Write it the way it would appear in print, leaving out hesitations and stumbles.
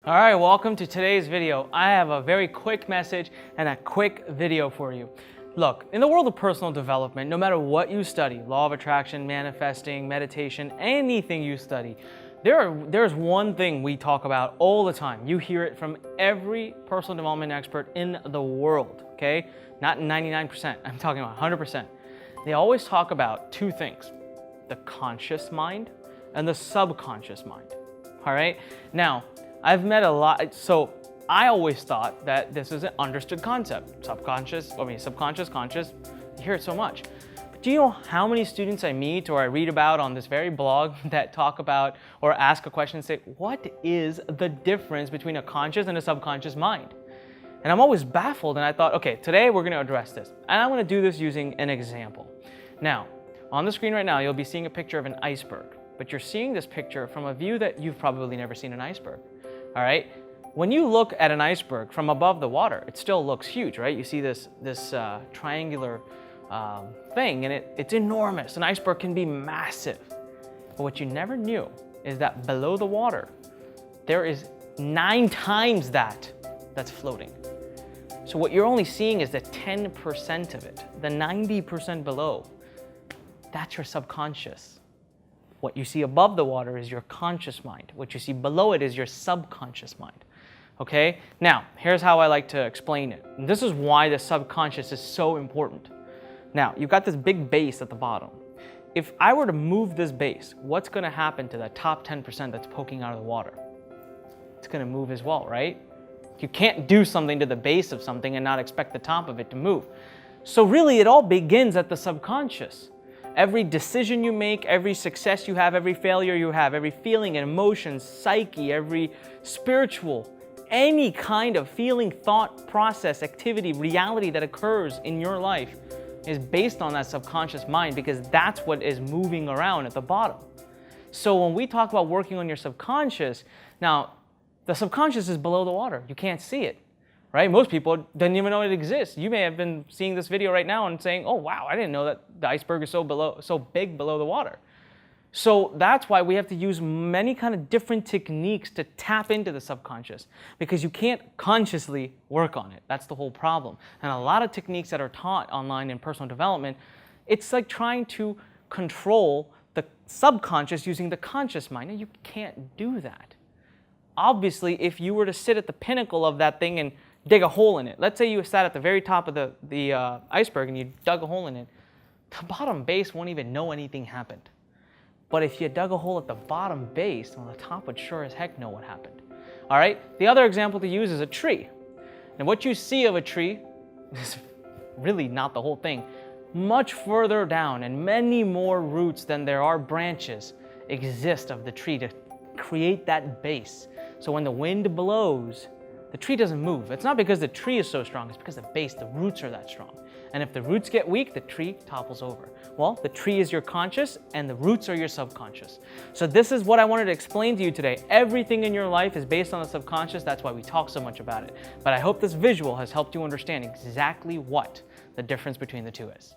All right, welcome to today's video. I have a very quick message and a quick video for you. Look, in the world of personal development, no matter what you study, law of attraction, manifesting, meditation, anything you study, there's one thing we talk about all the time. You hear it from every personal development expert in the world, okay? Not 99%, I'm talking about 100%. They always talk about two things, the conscious mind and the subconscious mind, all right? Now, I've met a lot, so I always thought that this is an understood concept. Subconscious, conscious, you hear it so much. But do you know how many students I meet or I read about on this very blog that talk about or ask a question and say, what is the difference between a conscious and a subconscious mind? And I'm always baffled, and I thought, okay, today we're gonna address this. And I'm gonna do this using an example. Now, on the screen right now, you'll be seeing a picture of an iceberg, but you're seeing this picture from a view that you've probably never seen an iceberg. All right. When you look at an iceberg from above the water, it still looks huge, right? You see this triangular thing, and it's enormous. An iceberg can be massive. But what you never knew is that below the water, there is 9 times that's floating. So what you're only seeing is the 10% of it, the 90% below. That's your subconscious. What you see above the water is your conscious mind. What you see below it is your subconscious mind. Okay? Now, here's how I like to explain it. And this is why the subconscious is so important. Now, you've got this big base at the bottom. If I were to move this base, what's going to happen to that top 10% that's poking out of the water? It's going to move as well, right? You can't do something to the base of something and not expect the top of it to move. So really, it all begins at the subconscious. Every decision you make, every success you have, every failure you have, every feeling and emotion, psyche, every spiritual, any kind of feeling, thought, process, activity, reality that occurs in your life is based on that subconscious mind, because that's what is moving around at the bottom. So when we talk about working on your subconscious, now the subconscious is below the water. You can't see it. Right? Most people didn't even know it exists. You may have been seeing this video right now and saying, oh wow, I didn't know that the iceberg is so big below the water. So that's why we have to use many kind of different techniques to tap into the subconscious, because you can't consciously work on it. That's the whole problem. And a lot of techniques that are taught online in personal development, it's like trying to control the subconscious using the conscious mind, and you can't do that. Obviously, if you were to sit at the pinnacle of that thing and dig a hole in it. Let's say you sat at the very top of the iceberg and you dug a hole in it. The bottom base won't even know anything happened. But if you dug a hole at the bottom base, well, the top would sure as heck know what happened. All right? The other example to use is a tree. And what you see of a tree is really not the whole thing. Much further down and many more roots than there are branches exist of the tree to create that base. So when the wind blows, the tree doesn't move. It's not because the tree is so strong, it's because the base, the roots are that strong. And if the roots get weak, the tree topples over. Well, the tree is your conscious and the roots are your subconscious. So this is what I wanted to explain to you today. Everything in your life is based on the subconscious. That's why we talk so much about it. But I hope this visual has helped you understand exactly what the difference between the two is.